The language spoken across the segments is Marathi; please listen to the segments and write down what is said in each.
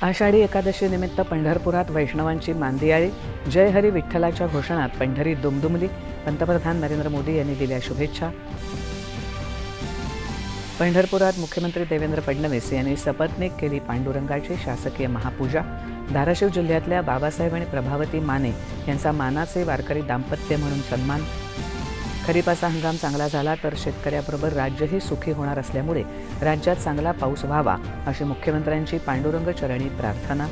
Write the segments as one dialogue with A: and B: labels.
A: आषाढी एकादशी निमित्त पंढरपुरात वैष्णवांची मांदियाळी. जय हरी विठ्ठलाच्या घोषणात पंढरी दुमदुमली. पंतप्रधान नरेंद्र मोदी यांनी दिल्या शुभेच्छा. पंढरपुरात मुख्यमंत्री देवेंद्र फडणवीस यांनी सपत्नीक केली पांडुरंगाची शासकीय महापूजा. धाराशिव जिल्ह्यातल्या बाबासाहेब आणि प्रभावती माने यांचा मानाचे वारकरी दाम्पत्य म्हणून सन्मान. खरीपाचा हंगाम चांगला झाला तर शेतकऱ्याबरोबर राज्यही सुखी होणार असल्यामुळे राज्यात चांगला पाऊस व्हावा अशी मुख्यमंत्र्यांची पांडुरंग चरणी प्रार्थना.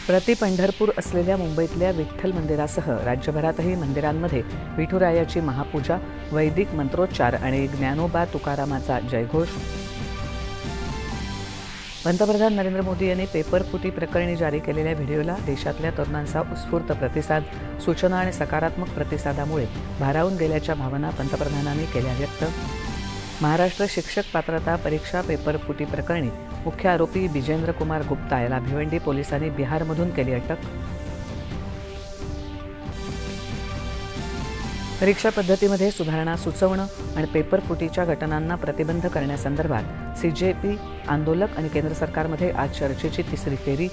A: प्रति पंढरपूर असलेल्या मुंबईतल्या विठ्ठल मंदिरासह राज्यभरातही मंदिरांमध्ये विठुरायाची महापूजा, वैदिक मंत्रोच्चार आणि ज्ञानोबा तुकारामाचा जयघोष. पंतप्रधान नरेंद्र मोदी यांनी पेपरफुटी प्रकरणी जारी केलेल्या व्हिडिओला देशातल्या तरुणांचा उत्स्फूर्त प्रतिसाद. सूचना आणि सकारात्मक प्रतिसादामुळे भारावून गेल्याच्या भावना पंतप्रधानांनी केल्या व्यक्त. महाराष्ट्र शिक्षक पात्रता परीक्षा पेपरफुटी प्रकरणी मुख्य आरोपी बिजेंद्र कुमार गुप्ता याला भिवंडी पोलिसांनी बिहारमधून केली अटक. परीक्षा पद्धतीमध्ये सुधारणा सुचवणं आणि पेपरफुटीच्या घटनांना प्रतिबंध करण्यासंदर्भात सीजेपी आंदोलक आणि केंद्र सरकारमध्ये आज चर्चेची तिसरी फेरी.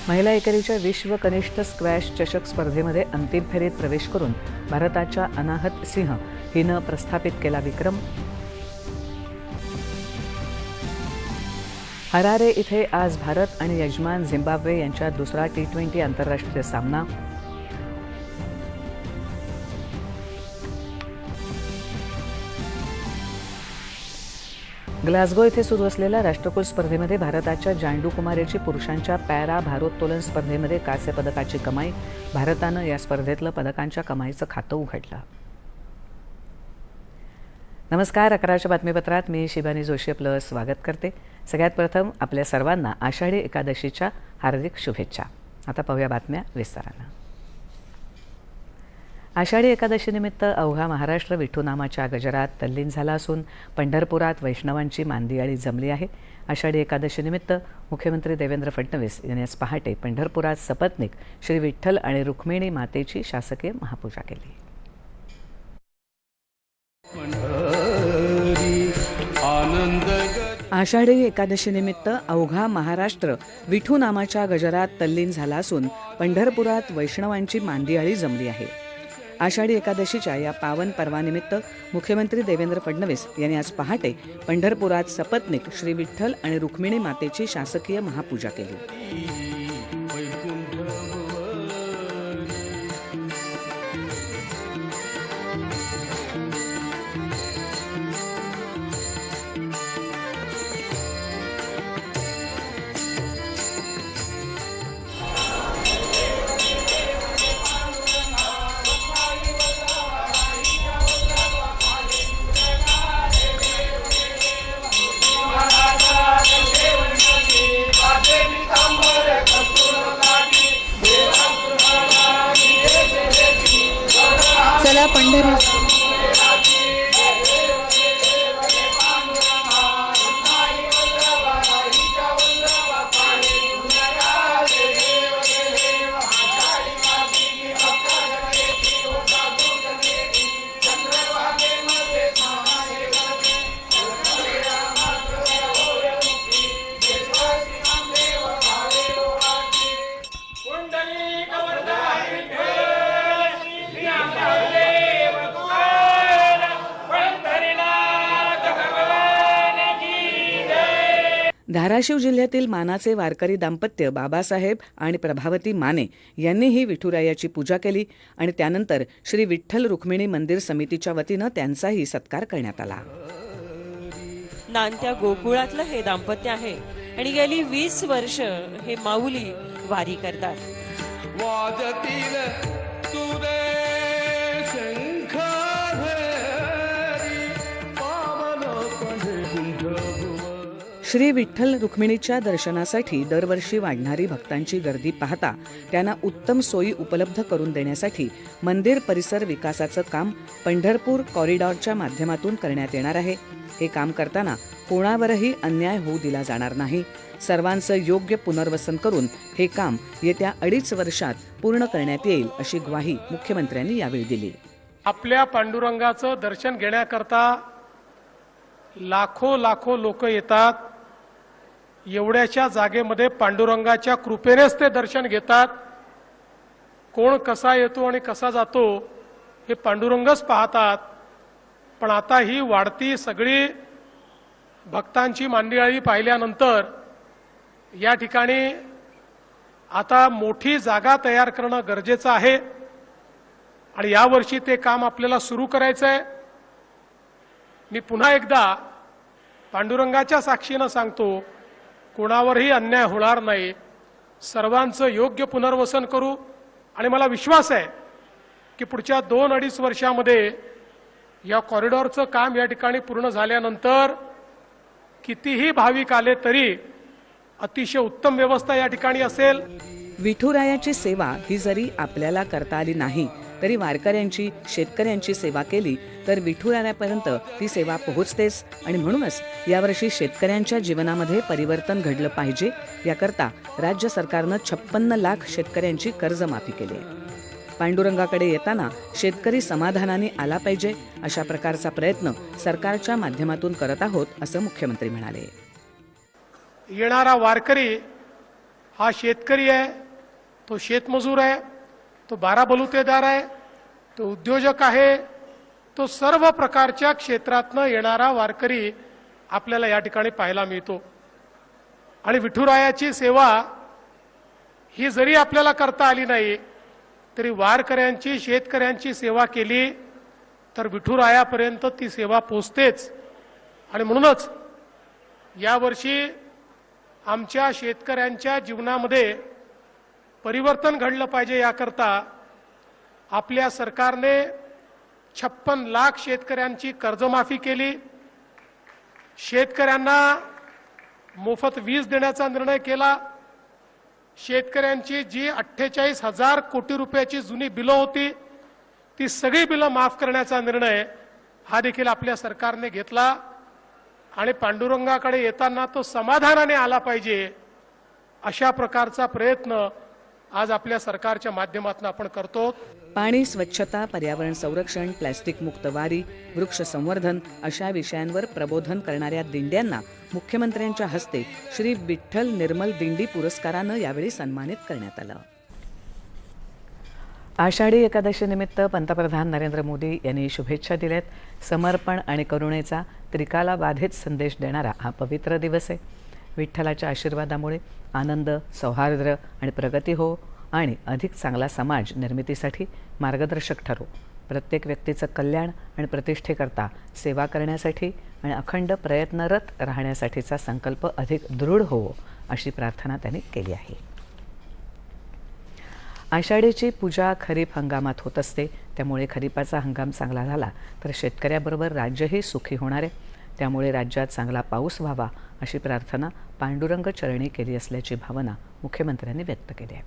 A: महिला एकेरीच्या विश्व कनिष्ठ स्क्वॅश चषक स्पर्धेमध्ये अंतिम फेरीत प्रवेश करून भारताच्या अनाहत सिंह हिनं प्रस्थापित केला विक्रम. हरारे इथे आज भारत आणि यजमान झिम्बाब्वे यांच्यात दुसरा T20 आंतरराष्ट्रीय सामना. ग्लासगो इथे सुरू असलेल्या राष्ट्रकुल स्पर्धेमध्ये भारताच्या जांडू कुमार याची पुरुषांच्या पॅरा भारोत्तोलन स्पर्धेमध्ये कांस्य पदकाची कमाई. भारतानं या स्पर्धेतलं पदकांच्या कमाईचं खातं उघडलं. नमस्कार. 11च्या बातमीपत्रात मी शिबानी जोशी आपलं स्वागत करते. सगळ्यात प्रथम आपल्या सर्वांना आषाढी एकादशीच्या हार्दिक शुभेच्छा. आता पाहूया बातम्या विस्तारानं. आषाढी एकादशीनिमित्त अवघा महाराष्ट्र विठ्ठुनामाच्या गजरात तल्लीन झाला असून पंढरपुरात वैष्णवांची मांदियाळी जमली आहे. आषाढी एकादशीनिमित्त मुख्यमंत्री देवेंद्र फडणवीस यांनी आज पहाटे पंढरपुरात सपत्नीक श्री विठ्ठल आणि रुक्मिणी मातेची शासकीय महापूजा केली. आषाढी एकादशीनिमित्त अवघा महाराष्ट्र विठ्ठुनामाच्या गजरात तल्लीन झाला असून पंढरपुरात वैष्णवांची मांदियाळी जमली आहे. आषाढी एकादशीच्या या पावन पर्वानिमित्त मुख्यमंत्री देवेंद्र फडणवीस यांनी आज पहाटे पंढरपुरात सपत्नीक श्री विठ्ठल आणि रुक्मिणी मातेची शासकीय महापूजा केली. चला पंढरी. धाराशिव जिल्ह्यातील मानाचे वारकरी दाम्पत्य बाबासाहेब आणि प्रभावती माने यांनीही विठुरायाची पूजा केली आणि त्यानंतर श्री विठ्ठल रुक्मिणी मंदिर समितीच्या वतीनं त्यांचाही सत्कार करण्यात आला.
B: नानत्या गोकुळातलं हे दाम्पत्य आहे आणि गेली 20 वर्ष हे माऊली वारी करतात.
A: श्री विठ्ठल रुक्मिणीच्या दर्शनासाठी दरवर्षी वाढणारी भक्तांची गर्दी पाहता त्यांना उत्तम सोयी उपलब्ध करून देण्यासाठी मंदिर परिसर विकासाचं काम पंढरपूर कॉरिडॉरच्या माध्यमातून करण्यात येणार आहे. हे काम करताना कोणावरही अन्याय होऊ दिला जाणार नाही. सर्वांचं योग्य पुनर्वसन करून हे काम येत्या 2.5 वर्षात पूर्ण करण्यात येईल अशी ग्वाही मुख्यमंत्र्यांनी यावेळी दिली.
C: आपल्या पांडुरंगाचं दर्शन घेण्याकरता लाखो लोक येतात. एवढ्याच्या जागेमध्ये पांडुरंगाच्या कृपेनेच ते दर्शन घेतात. कोण कसा येतो आणि कसा जातो हे पांडुरंगच पाहतात. पण आता ही वाढती सगळी भक्तांची मांदियाळी पाहिल्यानंतर या ठिकाणी आता मोठी जागा तयार करणं गरजेचं आहे आणि यावर्षी ते काम आपल्याला सुरू करायचं आहे. मी पुन्हा एकदा पांडुरंगाच्या साक्षीनं सांगतो, कोणावरही अन्याय होणार नाही. सर्वांचं योग्य पुनर्वसन करू आणि मला विश्वास आहे की पुढच्या 2-2.5 वर्षामध्ये या कॉरिडॉरचं काम या ठिकाणी पूर्ण झाल्यानंतर कितीही भाविक आले तरी अतिशय उत्तम व्यवस्था या ठिकाणी असेल.
A: विठुरायाची सेवा ही जरी आपल्याला करता आली नाही तरी वारकऱ्यांची, शेतकऱ्यांची सेवा केली तर विठुरायापर्यंत ती सेवा पोहोचतेच. आणि म्हणूनच यावर्षी शेतकऱ्यांच्या जीवनामध्ये परिवर्तन घडलं पाहिजे याकरता राज्य सरकारनं 56 लाख शेतकऱ्यांची कर्जमाफी केली आहे. पांडुरंगाकडे येताना शेतकरी समाधानाने आला पाहिजे अशा प्रकारचा प्रयत्न सरकारच्या माध्यमातून करत आहोत असं मुख्यमंत्री म्हणाले.
C: येणारा वारकरी हा शेतकरी आहे, तो शेतमजूर आहे, तो बारा बलुतेदार आहे, तो उद्योजक आहे, तो सर्व प्रकारच्या क्षेत्रातनं येणारा वारकरी आपल्याला या ठिकाणी पाहायला मिळतो. आणि विठुरायाची सेवा ही जरी आपल्याला करता आली नाही तरी वारकऱ्यांची, शेतकऱ्यांची सेवा केली तर विठुरायापर्यंत ती सेवा पोचतेच. आणि म्हणूनच यावर्षी आमच्या शेतकऱ्यांच्या जीवनामध्ये परिवर्तन घडलं पाहिजे याकरता आपल्या सरकारने 56 लाख शेतकऱ्यांची कर्जमाफी केली. शेतकऱ्यांना मोफत वीज देण्याचा निर्णय केला. शेतकऱ्यांची जी 48,000 कोटी रुपयाची जुनी बिलं होती ती सगळी बिलं माफ करण्याचा निर्णय हा देखील आपल्या सरकारने घेतला. आणि पांडुरंगाकडे येताना तो समाधानाने आला पाहिजे अशा प्रकारचा प्रयत्न आज आपल्या सरकारच्या माध्यमातून आपण करतो.
A: पाणी, स्वच्छता, पर्यावरण संरक्षण, प्लॅस्टिक मुक्त वारी, वृक्ष संवर्धन अशा विषयांवर प्रबोधन करणाऱ्या दिंड्यांना मुख्यमंत्र्यांच्या हस्ते श्री विठ्ठल निर्मल दिंडी पुरस्कारानं यावेळी सन्मानित करण्यात आलं. आषाढी एकादशीनिमित्त पंतप्रधान नरेंद्र मोदी यांनी शुभेच्छा दिल्यात. समर्पण आणि करुणेचा त्रिकाला बाधित संदेश देणारा हा पवित्र दिवस आहे. विठ्ठलाच्या आशीर्वादामुळे आनंद, सौहार्द आणि प्रगती हो आणि अधिक चांगला समाज निर्मितीसाठी मार्गदर्शक ठरो. प्रत्येक व्यक्तीचं कल्याण आणि प्रतिष्ठेकरता सेवा करण्यासाठी आणि अखंड प्रयत्नरत राहण्यासाठीचा संकल्प अधिक दृढ होवो अशी प्रार्थना त्यांनी केली आहे. आषाढीची पूजा खरीप हंगामात होत असते, त्यामुळे खरीपाचा हंगाम चांगला झाला तर शेतकऱ्याबरोबर राज्यही सुखी होणार आहे. त्यामुळे राज्यात चांगला पाऊस व्हावा अशी प्रार्थना पांडुरंग चरणी केली असल्याची भावना मुख्यमंत्र्यांनी व्यक्त केली आहे.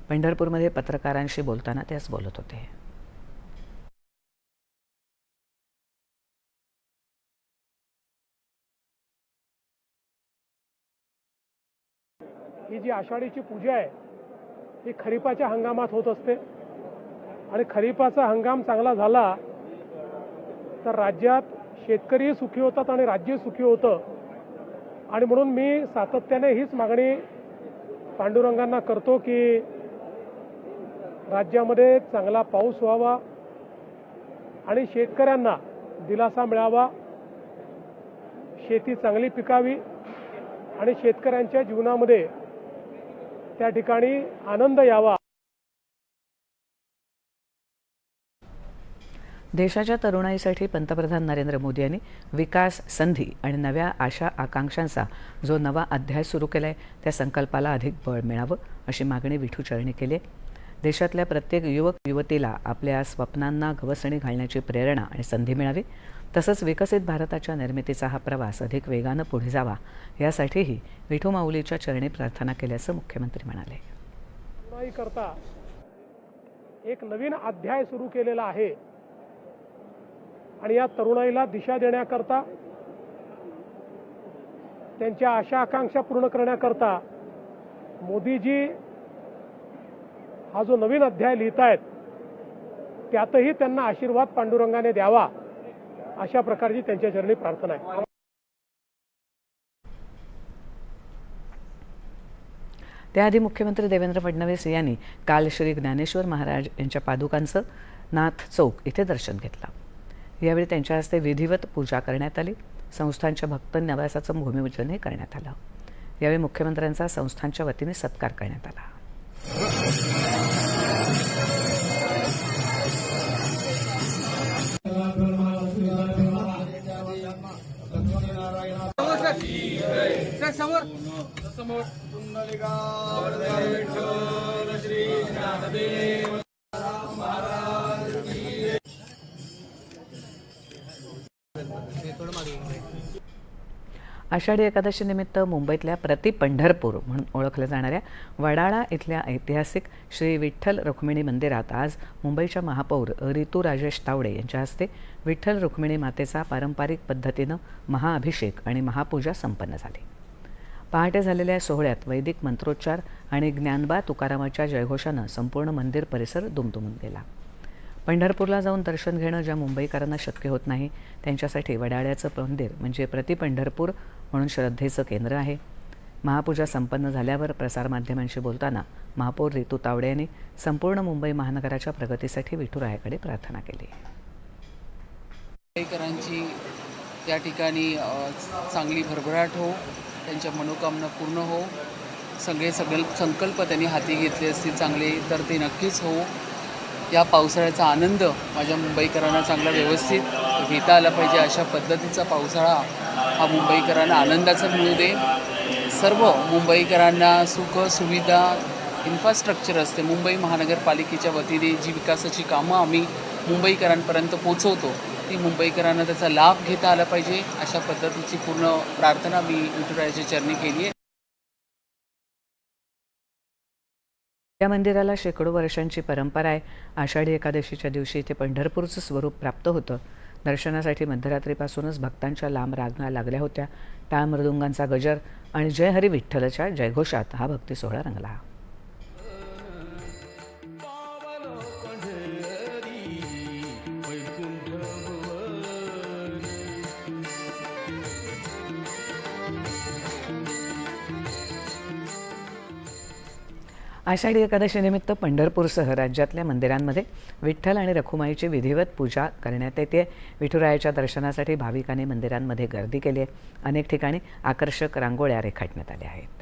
A: पंढरपूरमध्ये पत्रकारांशी बोलताना ते आज बोलत होते.
C: ही जी आषाढीची पूजा आहे ही खरीपाच्या हंगामात होत असते आणि खरीपाचा हंगाम चांगला झाला तर राज्यात शेतकरी सुखी होतात आणि राज्य सुखी होतं. आणि म्हणून मी सातत्याने हीच मागणी पांडुरंगांना करतो की राज्यामध्ये चांगला पाऊस व्हावा आणि शेतकऱ्यांना दिलासा मिळावा, शेती चांगली पिकावी आणि शेतकऱ्यांच्या जीवनामध्ये त्या ठिकाणी आनंद यावा.
A: देशाच्या तरुणाईसाठी पंतप्रधान नरेंद्र मोदी यांनी विकास, संधी आणि नव्या आशा आकांक्षांचा जो नवा अध्याय सुरू केलाय त्या संकल्पाला अधिक बळ मिळावं अशी मागणी विठू चरणी केली आहे. देशातल्या प्रत्येक युवक युवतीला आपल्या स्वप्नांना गवसणी घालण्याची प्रेरणा आणि संधी मिळावी, तसंच विकसित भारताच्या निर्मितीचा हा प्रवास अधिक वेगानं पुढे जावा यासाठीही विठू माऊलीच्या चरणी प्रार्थना केल्याचं मुख्यमंत्री म्हणाले.
C: करता एक नवीन अध्याय सुरू केलेला आहे आणि या तरुणाईला दिशा देण्याकरता, त्यांच्या आशा आकांक्षा पूर्ण करण्याकरता मोदीजी हा जो नवीन अध्याय लिहितायत त्यातही त्यांना आशीर्वाद पांडुरंगाने द्यावा अशा प्रकारची त्यांच्या चरणी प्रार्थना आहे.
A: त्याआधी मुख्यमंत्री देवेंद्र फडणवीस यांनी काल श्री ज्ञानेश्वर महाराज यांच्या पादुकांचं नाथ चौक इथे दर्शन घेतलं। यावेळी त्यांच्या हस्ते विधिवत पूजा करण्यात आली। संस्थानच्या भक्त निवासाचं भूमिपूजनही करण्यात आलं। यावेळी मुख्यमंत्र्यांचा संस्थानच्या वतीने सत्कार करण्यात आला। आषाढी एकादशी निमित्त मुंबईतल्या प्रति पंढरपूर म्हणून ओळखल्या जाणाऱ्या वडाळा इथल्या ऐतिहासिक श्री विठ्ठल रुक्मिणी मंदिरात आज मुंबईच्या महापौर रितू राजेश तावडे यांच्या हस्ते विठ्ठल रुक्मिणी मातेचा पारंपरिक पद्धतीनं महाअभिषेक आणि महापूजा संपन्न झाली। पहाटे झालेल्या सोहळ्यात वैदिक मंत्रोच्चार आणि ज्ञानबा तुकारामाच्या जयघोषानं संपूर्ण मंदिर परिसर दुमदुमून गेला। पंढरपूरला जाऊन दर्शन घेणं ज्या मुंबईकरांना शक्य होत नाही त्यांच्यासाठी वडाळ्याचं मंदिर म्हणजे प्रति पंढरपूर म्हणून श्रद्धेचं केंद्र आहे। महापूजा संपन्न झाल्यावर प्रसारमाध्यमांशी बोलताना महापौर रितू तावडे यांनी संपूर्ण मुंबई महानगराच्या प्रगतीसाठी विठुरायाकडे प्रार्थना केली।
D: मुंबईकरांची त्या ठिकाणी चांगली भरभराट हो, त्यांच्या मनोकामना पूर्ण हो, सगळे संकल्प त्यांनी हाती घेतले असतील चांगले तर ते नक्कीच हो। या पावसाळ्याचा आनंद माझ्या मुंबईकरांना चांगला व्यवस्थित घेता आला पाहिजे, अशा पद्धतीचा पावसाळा हा मुंबईकरांना आनंदाचा मिळू दे। सर्व मुंबईकरांना सुख सुविधा इन्फ्रास्ट्रक्चर असते मुंबई महानगरपालिकेच्या वतीने जी विकासाची कामं आम्ही मुंबईकरांपर्यंत पोचवतो ती मुंबईकरांना त्याचा लाभ घेता आला पाहिजे, अशा पद्धतीची पूर्ण प्रार्थना मी विठुरायाच्या चरणी केली आहे।
A: या मंदिराला शेकडो वर्षांची परंपरा आहे। आषाढी एकादशीच्या दिवशी इथे पंढरपूरचं स्वरूप प्राप्त होतं। दर्शनासाठी मध्यरात्रीपासूनच भक्तांच्या लांब रांगा लागल्या होत्या। टाळ मृदुंगांचा गजर आणि जय हरी विठ्ठलच्या जयघोषात हा भक्ती सोहळा रंगला। आषाढी एकादशीनिमित्त पंढरपूरसह राज्यातल्या मंदिरांमध्ये विठ्ठल आणि रखुमाईची विधिवत पूजा करण्यात येते। विठुरायाच्या दर्शनासाठी भाविकांनी मंदिरांमध्ये गर्दी केली आहे। अनेक ठिकाणी आकर्षक रांगोळ्या रेखाटण्यात आल्या आहेत।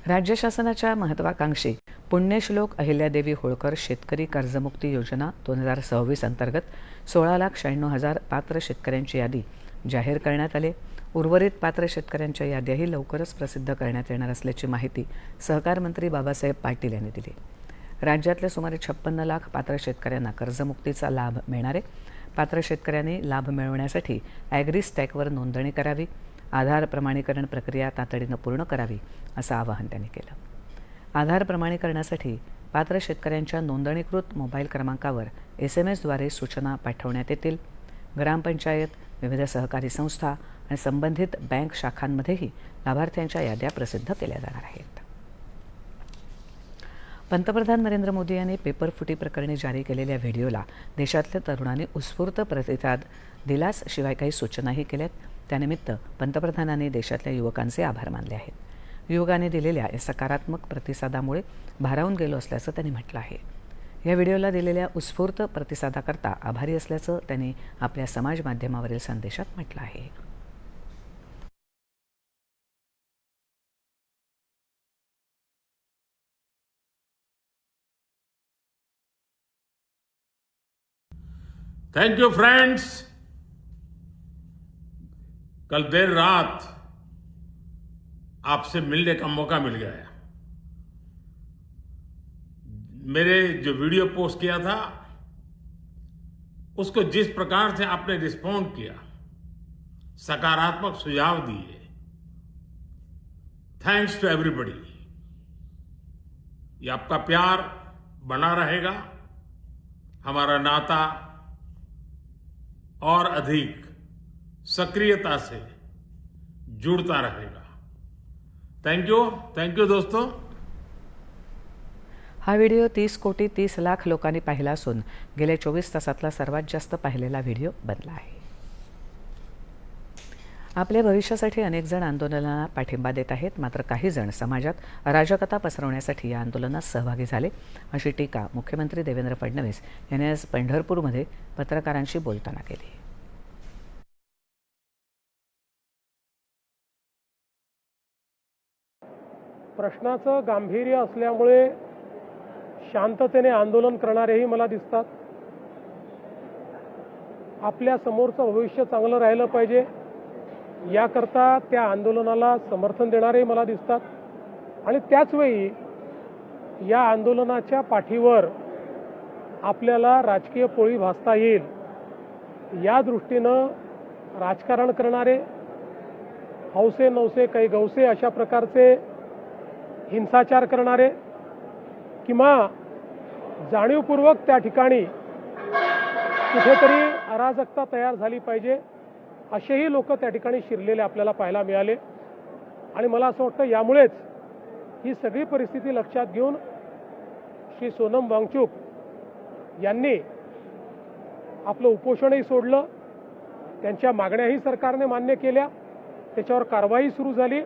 A: राज्य शासनाच्या महत्त्वाकांक्षी पुण्यश्लोक अहिल्यादेवी होळकर शेतकरी कर्जमुक्ती योजना 2026 अंतर्गत 16,96,000 पात्र शेतकऱ्यांची यादी जाहीर करण्यात आली। उर्वरित पात्र शेतकऱ्यांच्या याद्याही लवकरच प्रसिद्ध करण्यात येणार असल्याची माहिती सहकार मंत्री बाबासाहेब पाटील यांनी दिली। राज्यातल्या सुमारे 56 लाख पात्र शेतकऱ्यांना कर्जमुक्तीचा लाभ मिळणार आहे। पात्र शेतकऱ्यांनी लाभ मिळवण्यासाठी ॲग्रीस्टॅकवर नोंदणी करावी, आधार प्रमाणीकरण प्रक्रिया तातडीनं पूर्ण करावी असं आवाहन त्यांनी केलं। आधार प्रमाणीकरणासाठी पात्र शेतकऱ्यांच्या नोंदणीकृत मोबाईल क्रमांकावर SMS द्वारे सूचना पाठवण्यात येतील। ग्रामपंचायत, विविध सहकारी संस्था आणि संबंधित बँक शाखांमध्येही लाभार्थ्यांच्या याद्या प्रसिद्ध केल्या जाणार आहेत. पंतप्रधान नरेंद्र मोदी यांनी पेपर फुटी प्रकरणी जारी केलेल्या व्हिडिओला देशातल्या तरुणांनी उत्स्फूर्त प्रतिसाद दिलाच, शिवाय काही सूचनाही केल्यात. त्यानिमित्त पंतप्रधानांनी देशातल्या युवकांचे आभार मानले आहेत. युवकांनी दिलेल्या या सकारात्मक प्रतिसादामुळे भारावून गेलो असल्याचं त्यांनी म्हटलं आहे. या व्हिडिओला दिलेल्या उत्स्फूर्त प्रतिसादाकरता आभारी असल्याचं त्यांनी आपल्या समाज माध्यमावरील संदेशात म्हटलं आहे.
E: Thank you friends. कल देर रात आपसे मिलने का मौका मिल गया. मेरे जो वीडियो पोस्ट किया था उसको जिस प्रकार से आपने रिस्पॉन्ड किया, सकारात्मक सुझाव दिए, थैंक्स टू एवरीबॉडी. ये आपका प्यार बना रहेगा, हमारा नाता और अधिक सक्रियता से जुड़ता रहेगा. थैंक यू दोस्तों.
A: हा व्हिडिओ 30 कोटी 30 लाख लोकांनी पाहिला असून गेल्या 24 तासातला सर्वात जास्त पाहिलेला व्हिडिओ बनला आहे. आपल्या भविष्यासाठी अनेक जण आंदोलनाला पाठिंबा देत आहेत, मात्र काही जण समाजात अराजकता पसरवण्यासाठी या आंदोलनात सहभागी झाले, अशी टीका मुख्यमंत्री देवेंद्र फडणवीस यांनी आज पंढरपूरमध्ये पत्रकारांशी बोलताना केली.
C: प्रश्नाचं गांभीर्य असल्यामुळे शांततेने आंदोलन करणारेही मला दिसतात. आपल्या समोरचं भविष्य चांगलं राहिलं पाहिजे याकरता त्या आंदोलनाला समर्थन देणारेही मला दिसतात. आणि त्याचवेळी या आंदोलनाच्या पाठीवर आपल्याला राजकीय पोळी भासता येईल या दृष्टीनं राजकारण करणारे, हौसे नौसे काही गौसे अशा प्रकारचे हिंसाचार करणारे किंवा जाणीवपूर्वक त्या ठिकाणी कुठेतरी अराजकता तयार झाली पाहिजे असेही लोक त्या ठिकाणी शिरलेले आपल्याला पाहायला मिळाले. आणि मला असं वाटतं यामुळेच ही सगळी परिस्थिती लक्षात घेऊन श्री सोनम वांगचुक यांनी आपलं उपोषणही सोडलं, त्यांच्या मागण्याही सरकारने मान्य केल्या, त्याच्यावर कारवाई सुरू झाली.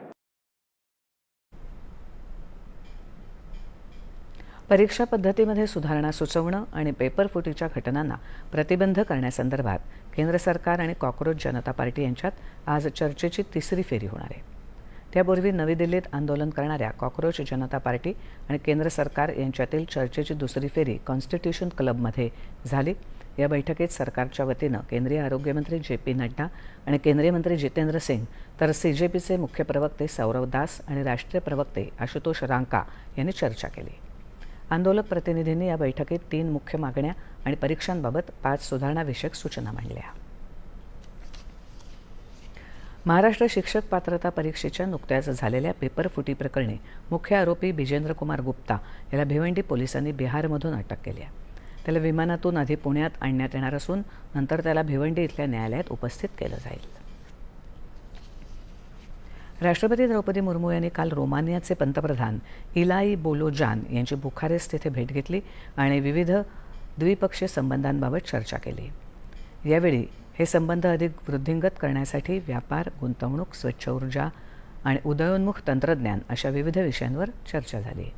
A: परीक्षा पद्धतीमध्ये सुधारणा सुचवणं आणि पेपर फुटीच्या घटनांना प्रतिबंध करण्यासंदर्भात केंद्र सरकार आणि कॉक्रोच जनता पार्टी यांच्यात आज चर्चेची तिसरी फेरी होणार आहे. त्यापूर्वी नवी दिल्लीत आंदोलन करणाऱ्या कॉक्रोच जनता पार्टी आणि केंद्र सरकार यांच्यातील चर्चेची दुसरी फेरी कॉन्स्टिट्यूशन क्लबमध्ये झाली. या बैठकीत सरकारच्या वतीनं केंद्रीय आरोग्यमंत्री जे.पी. नड्डा आणि केंद्रीय मंत्री जितेंद्र सिंग तर CJPचे मुख्य प्रवक्ते सौरव दास आणि राष्ट्रीय प्रवक्ते आशुतोष रांका यांनी चर्चा केली. आंदोलक प्रतिनिधींनी या बैठकीत 3 मुख्य मागण्या आणि परीक्षांबाबत 5 सुधारणाविषयक सूचना मांडल्या. महाराष्ट्र शिक्षक पात्रता परीक्षेच्या नुकत्याच झालेल्या पेपर फुटी प्रकरणी मुख्य आरोपी बिजेंद्र कुमार गुप्ता याला भिवंडी पोलिसांनी बिहारमधून अटक केली आहे. त्याला विमानातून आधी पुण्यात आणण्यात येणार असून नंतर त्याला भिवंडी इथल्या न्यायालयात उपस्थित केलं जाईल. राष्ट्रपती द्रौपदी मुर्मू यांनी काल रोमानियाचे पंतप्रधान इलाई बोलोजान यांची बुखारेस्ट येथे भेट घेतली आणि विविध द्विपक्षीय संबंधांबाबत चर्चा केली. यावेळी हे संबंध अधिक वृद्धिंगत करण्यासाठी व्यापार, गुंतवणूक, स्वच्छ ऊर्जा आणि उदयोन्मुख तंत्रज्ञान अशा विविध विषयांवर चर्चा झाली.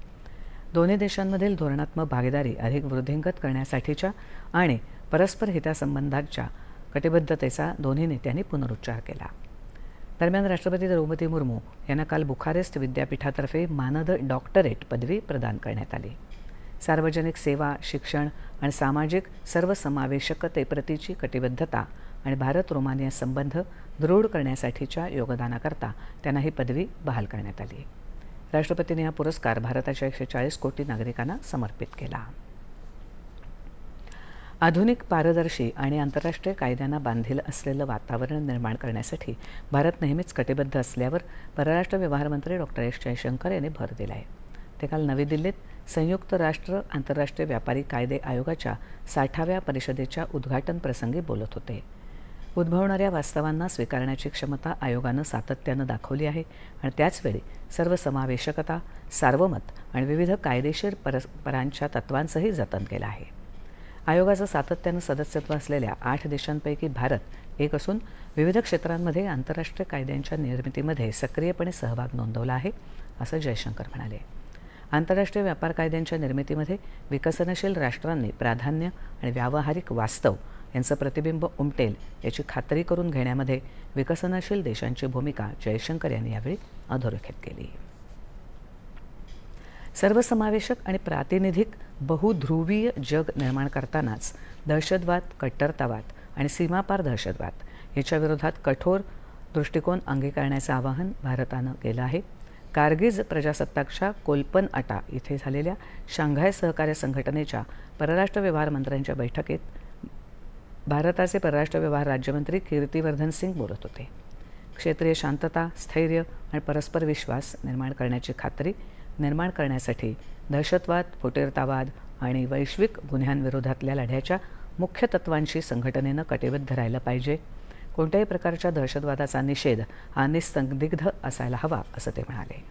A: दोन्ही देशांमधील धोरणात्मक भागीदारी अधिक वृद्धिंगत करण्यासाठीच्या आणि परस्पर हितासंबंधांच्या कटिबद्धतेचा दोन्ही नेत्यांनी पुनरुच्चार केला. दरम्यान राष्ट्रपती द्रौपदी मुर्मू यांना काल बुखारेस्ट विद्यापीठातर्फे मानद डॉक्टरेट पदवी प्रदान करण्यात आली. सार्वजनिक सेवा, शिक्षण आणि सामाजिक सर्वसमावेशकतेप्रतीची कटिबद्धता आणि भारत रोमानिया संबंध दृढ करण्यासाठीच्या योगदानाकरता त्यांना ही पदवी बहाल करण्यात आली. राष्ट्रपतींनी हा पुरस्कार भारताच्या 140 कोटी नागरिकांना समर्पित केला. आधुनिक, पारदर्शी आणि आंतरराष्ट्रीय कायद्यांना बांधील असलेलं वातावरण निर्माण करण्यासाठी भारत नेहमीच कटिबद्ध असल्यावर परराष्ट्र व्यवहार मंत्री डॉ. एस. जयशंकर यांनी भर दिला आहे. ते काल नवी दिल्लीत संयुक्त राष्ट्र आंतरराष्ट्रीय व्यापारी कायदे आयोगाच्या 60व्या परिषदेच्या उद्घाटन प्रसंगी बोलत होते. उद्भवणाऱ्या वास्तवांना स्वीकारण्याची क्षमता आयोगानं सातत्यानं दाखवली आहे आणि त्याचवेळी सर्वसमावेशकता, सार्वमत आणि विविध कायदेशीर परस्परांच्या तत्वांचंही जतन केलं आहे. आयोगाचं सातत्यानं सदस्यत्व असलेल्या 8 देशांपैकी भारत एक असून विविध क्षेत्रांमध्ये आंतरराष्ट्रीय कायद्यांच्या निर्मितीमध्ये सक्रियपणे सहभाग नोंदवला आहे, असं जयशंकर म्हणाले. आंतरराष्ट्रीय व्यापार कायद्यांच्या निर्मितीमध्ये विकसनशील राष्ट्रांनी प्राधान्य आणि व्यावहारिक वास्तव यांचं प्रतिबिंब उमटेल याची खात्री करून घेण्यामध्ये विकसनशील देशांची भूमिका जयशंकर यांनी यावेळी अधोरेखित केली. सर्वसमावेशक आणि प्रातिनिधिक बहुध्रुवीय जग निर्माण करतानाच दहशतवाद, कट्टरतावाद आणि सीमापार दहशतवाद याच्या विरोधात कठोर दृष्टिकोन अंगीकारण्याचं आवाहन भारतानं केलं आहे. कारगिज प्रजासत्ताकच्या कोलपन अटा इथे झालेल्या शांघाय सहकार्य संघटनेच्या परराष्ट्र व्यवहार मंत्र्यांच्या बैठकीत भारताचे परराष्ट्र व्यवहार राज्यमंत्री कीर्तिवर्धन सिंग बोलत होते. क्षेत्रीय शांतता, स्थैर्य आणि परस्पर विश्वास निर्माण करण्याची खात्री निर्माण करण्यासाठी दहशतवाद, फुटीरतावाद आणि वैश्विक गुन्ह्यांविरोधातल्या लढ्याच्या मुख्य तत्वांशी संघटनेनं कटिबद्ध राहिलं पाहिजे. कोणत्याही प्रकारच्या दहशतवादाचा निषेध हा निसंदिग्ध असायला हवा, असं ते म्हणाले.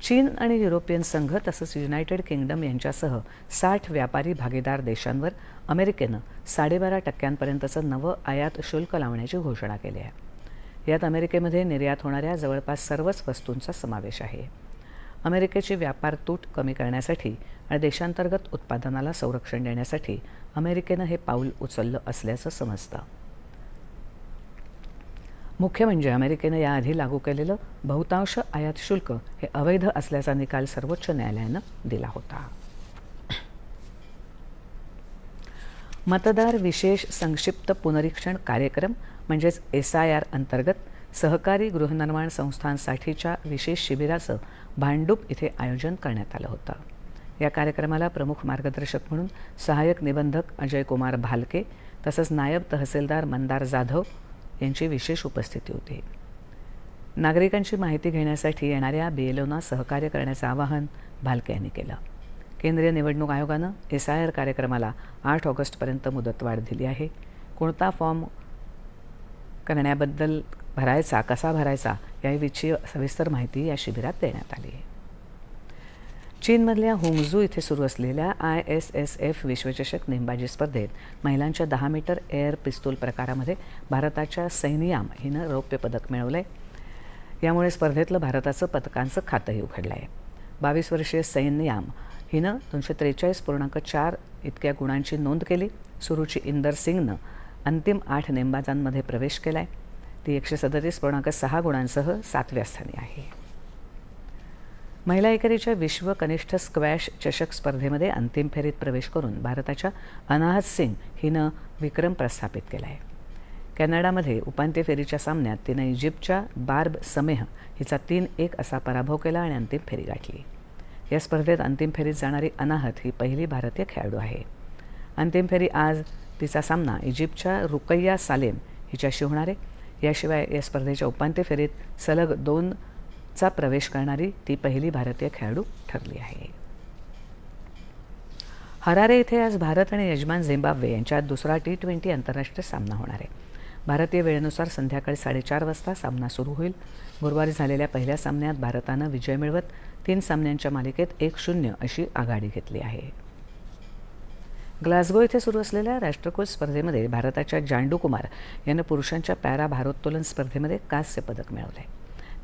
A: चीन आणि युरोपियन संघ तसंच युनायटेड किंगडम यांच्यासह 60 व्यापारी भागीदार देशांवर अमेरिकेनं 12.5% नवं आयात शुल्क लावण्याची घोषणा केली आहे. यात अमेरिकेमध्ये निर्यात होणाऱ्या जवळपास सर्वच वस्तूंचा समावेश आहे. अमेरिकेची व्यापार तूट कमी करण्यासाठी आणि देशांतर्गत उत्पादनाला संरक्षण देण्यासाठी अमेरिकेनं हे पाऊल उचललं असल्याचं समजतं. मुख्य म्हणजे अमेरिकेनं याआधी लागू केलेलं बहुतांश आयात शुल्क हे अवैध असल्याचा निकाल सर्वोच्च न्यायालयानं दिला होता. मतदार विशेष संक्षिप्त पुनरीक्षण कार्यक्रम म्हणजेच SIR अंतर्गत सहकारी गृहनिर्माण संस्थांसाठीच्या विशेष शिबिराचं भांडूप इथे आयोजन करण्यात आलं होतं. या कार्यक्रमाला प्रमुख मार्गदर्शक म्हणून सहाय्यक निबंधक अजय कुमार भालके तसंच नायब तहसीलदार मंदार जाधव यांची विशेष उपस्थिती होती. नागरिकांची माहिती घेण्यासाठी येणाऱ्या BLOना सहकार्य करण्याचं आवाहन भालके यांनी केलं. केंद्रीय निवडणूक आयोगानं SIR कार्यक्रमाला 8 ऑगस्टपर्यंत मुदतवाढ दिली आहे. कोणता फॉर्म करण्याबद्दल भरायचा, कसा भरायचा याविषयी सविस्तर माहिती या शिबिरात देण्यात आली आहे. चीनमधल्या होंगझू इथे सुरू असलेल्या ISSF विश्वचषक नेमबाजी स्पर्धेत महिलांच्या 10 मीटर एअर पिस्तूल प्रकारामध्ये भारताच्या सैनियाम हिनं रौप्य पदक मिळवलं आहे. यामुळे स्पर्धेतलं भारताचं पदकांचं खातंही उघडलं आहे. 22 वर्षीय सैनियाम हिनं 243.4 इतक्या गुणांची नोंद केली. सुरुची इंदर सिंगनं अंतिम 8 नेमबाजांमध्ये प्रवेश केला आहे. ती 137.6 गुणांसह 7व्या स्थानी आहे. महिला एकेरीच्या विश्व कनिष्ठ स्क्वॅश चषक स्पर्धेमध्ये अंतिम फेरीत प्रवेश करून भारताच्या अनाहत सिंग हिनं विक्रम प्रस्थापित केला आहे. कॅनडामध्ये उपांत्य फेरीच्या सामन्यात तिनं इजिप्तच्या बार्ब समेह हिचा 3-1 असा पराभव केला आणि अंतिम फेरी गाठली. या स्पर्धेत अंतिम फेरीत जाणारी अनाहत ही पहिली भारतीय खेळाडू आहे. अंतिम फेरी आज तिचा सामना इजिप्तच्या रुकैया सालेम हिच्याशी होणार आहे. याशिवाय या स्पर्धेच्या उपांत्य फेरीत सलग 2चा प्रवेश करणारी ती पहिली भारतीय खेळाडू ठरली आहे. हरारे इथे आज भारत आणि यजमान झिम्बाब्वे यांच्यात दुसरा T20 आंतरराष्ट्रीय सामना होणार आहे. भारतीय वेळेनुसार संध्याकाळी 4:30 वाजता सामना सुरू होईल. गुरुवारी झालेल्या पहिल्या सामन्यात भारतानं विजय मिळवत 3 सामन्यांच्या मालिकेत 1-0 अशी आघाडी घेतली आहे. ग्लासगो इथे सुरू असलेल्या राष्ट्रकुल स्पर्धेमध्ये भारताच्या जांडू कुमार यानं पुरुषांच्या पॅरा भारोत्तोलन स्पर्धेमध्ये कांस्य पदक मिळवलं आहे.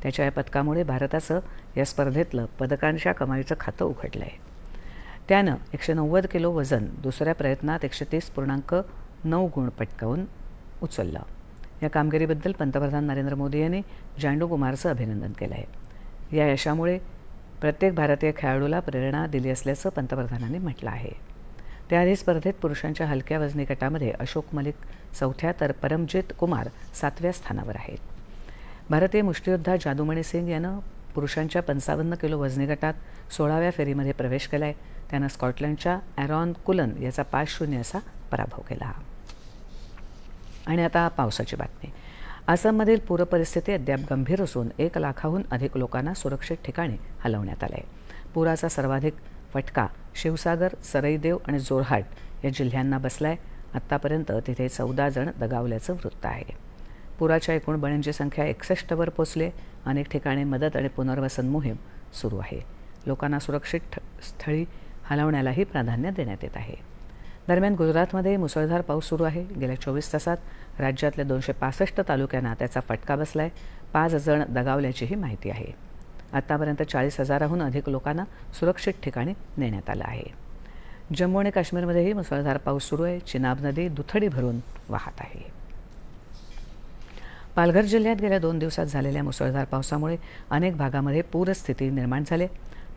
A: त्याच्या या पदकामुळे भारताचं या स्पर्धेतलं पदकांच्या कमाईचं खातं उघडलं आहे. त्यानं 190 किलो वजन दुसऱ्या प्रयत्नात 130.9 गुण पटकावून उचललं. या कामगिरीबद्दल पंतप्रधान नरेंद्र मोदी यांनी जांडू कुमारचं अभिनंदन केलं आहे. या यशामुळे प्रत्येक भारतीय खेळाडूला प्रेरणा दिली असल्याचं पंतप्रधानांनी म्हटलं आहे. त्याआधी स्पर्धेत पुरुषांच्या हलक्या वजनी गटामध्ये अशोक मलिक 4थ्या तर परमजित कुमार 7व्या स्थानावर आहेत. भारतीय मुष्टियोद्धा जादूमणी सिंग यानं पुरुषांच्या 55 किलो वजनी गटात 16व्या फेरीमध्ये प्रवेश केला आहे. त्यानं स्कॉटलंडच्या ॲरॉन कुलन याचा 5-0 असा पराभव केला. आणि आता पावसाची बातमी. आसाममधील पूरपरिस्थिती अद्याप गंभीर असून 1 लाखाहून अधिक लोकांना सुरक्षित ठिकाणी हलवण्यात आलं आहे. पुराचा सर्वाधिक फटका शिवसागर, सरईदेव आणि जोरहाट या जिल्ह्यांना बसला आहे. आत्तापर्यंत तिथे 14 जण दगावल्याचं वृत्त आहे. पुराच्या एकूण बळींची संख्या 61 वर पोचली. अनेक ठिकाणी मदत आणि पुनर्वसन मोहीम सुरू आहे. लोकांना सुरक्षित स्थळी हलवण्यालाही प्राधान्य देण्यात येत आहे. दरम्यान गुजरातमध्ये मुसळधार पाऊस सुरू आहे. गेल्या 24 तासात राज्यातल्या 265 तालुक्यांना त्याचा फटका बसलाय. 5 जण दगावल्याचीही माहिती आहे. आतापर्यंत 40,000हून अधिक लोकांना सुरक्षित ठिकाणी नेण्यात आलं आहे. जम्मू आणि काश्मीरमध्येही मुसळधार पाऊस सुरू आहे. चिनाब नदी दुथडी भरून वाहत आहे. पालघर जिल्ह्यात गेल्या 2 दिवसात झालेल्या मुसळधार पावसामुळे अनेक भागामध्ये पूरस्थिती निर्माण झाली.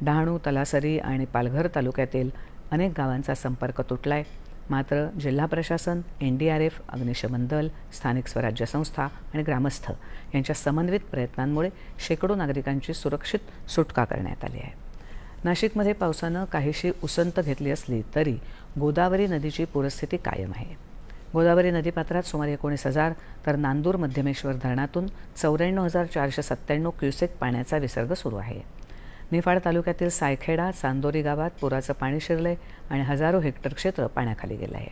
A: डहाणू, तलासरी आणि पालघर तालुक्यातील अनेक गावांचा संपर्क तुटलाय. मात्र जिल्हा प्रशासन, NDRF, अग्निशमन दल, स्थानिक स्वराज्य संस्था आणि ग्रामस्थ यांच्या समन्वित प्रयत्नांमुळे शेकडो नागरिकांची सुरक्षित सुटका करण्यात आली आहे. नाशिकमध्ये पावसानं काहीशी उसंत घेतली असली तरी गोदावरी नदीची पूरस्थिती कायम आहे. गोदावरी नदीपात्रात सुमारे 19,000 तर नांदूर मध्यमेश्वर धरणातून 94,497 क्युसेक पाण्याचा विसर्ग सुरू आहे. निफाड तालुक्यातील सायखेडा, चांदोरी गावात पुराचं पाणी शिरलंय आणि हजारो हेक्टर क्षेत्र पाण्याखाली गेलं आहे.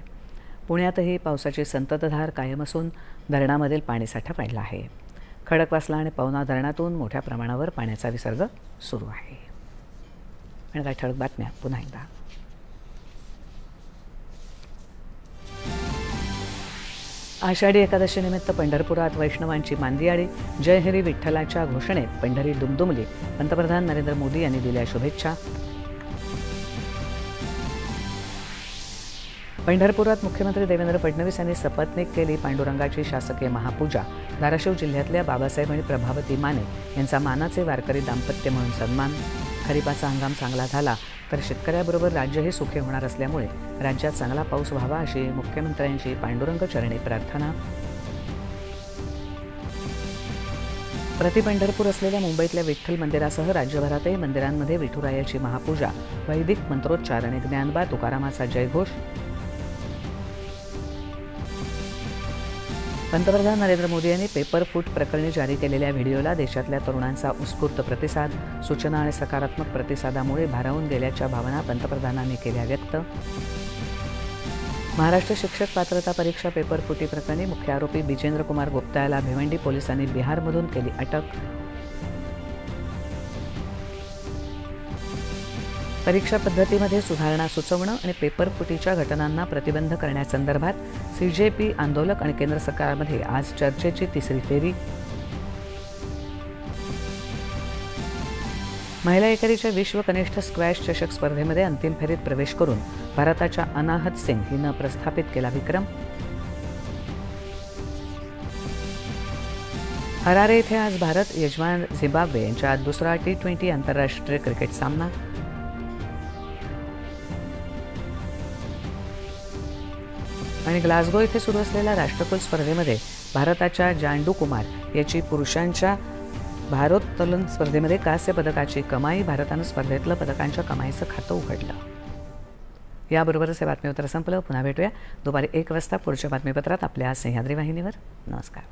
A: पुण्यातही पावसाची संततधार कायम असून धरणामधील पाणीसाठा वाढला आहे. खडकवासला आणि पवना धरणातून मोठ्या प्रमाणावर पाण्याचा विसर्ग सुरू आहे. आणि काही ठळक बातम्या पुन्हा एकदा. आषाढी एकादशीनिमित्त पंढरपुरात वैष्णवांची मांदियाळी. जय हरी विठ्ठलाच्या घोषणेत पंढरी दुमदुमली. पंतप्रधान नरेंद्र मोदी यांनी दिल्या शुभेच्छा. पंढरपुरात मुख्यमंत्री देवेंद्र फडणवीस यांनी सपत्नीक केली. पांडुरंगाची शासकीय महापूजा. धाराशिव जिल्ह्यातल्या बाबासाहेब आणि प्रभावती माने यांचा मानाचे वारकरी दाम्पत्य म्हणून सन्मान. खरीपाचा हंगाम चांगला झाला तर शेतकऱ्याबरोबर राज्यही सुखी होणार असल्यामुळे राज्यात चांगला पाऊस व्हावा अशी मुख्यमंत्र्यांची पांडुरंग चरणी प्रार्थना. प्रतिपंढरपूर असलेल्या मुंबईतल्या विठ्ठल मंदिरासह राज्यभरातही मंदिरांमध्ये विठुरायाची महापूजा. वैदिक मंत्रोच्चार आणि ज्ञानबा तुकारामाचा जयघोष. पंतप्रधान नरेंद्र मोदी यांनी पेपर फूट प्रकरणी जारी केलेल्या व्हिडिओला देशातल्या तरुणांचा उत्स्फूर्त प्रतिसाद. सूचना आणि सकारात्मक प्रतिसादामुळे भारावून गेल्याच्या भावना पंतप्रधानांनी केल्या व्यक्त. महाराष्ट्र शिक्षक पात्रता परीक्षा पेपर फुटी प्रकरणी मुख्य आरोपी बिजेंद्र कुमार गुप्ता याला भिवंडी पोलिसांनी बिहारमधून केली अटक. परीक्षा पद्धतीमध्ये सुधारणा सुचवणं आणि पेपर फुटीच्या घटनांना प्रतिबंध करण्यासंदर्भात CJP आंदोलक आणि केंद्र सरकारमध्ये आज चर्चेची तिसरी फेरी. महिला एकेरीच्या विश्व कनिष्ठ स्क्वॅश चषक स्पर्धेमध्ये अंतिम फेरीत प्रवेश करून भारताच्या अनाहत सिंग हिनं प्रस्थापित केला विक्रम. हरारे इथे आज भारत यजमान झिम्बाब्वे यांच्यात दुसरा T20 आंतरराष्ट्रीय क्रिकेट सामना. आणि ग्लासगो इथे सुरू असलेल्या राष्ट्रकुल स्पर्धेमध्ये भारताच्या जांडू कुमार याची पुरुषांच्या भारोत्तोलन स्पर्धेमध्ये कांस्य पदकाची कमाई. भारतानं स्पर्धेतलं पदकांच्या कमाईचं खातं उघडलं. याबरोबरच हे बातमीपत्र संपलं. पुन्हा भेटूया दुपारी 1 वाजता पुढच्या बातमीपत्रात आपल्या सह्याद्री वाहिनीवर. नमस्कार.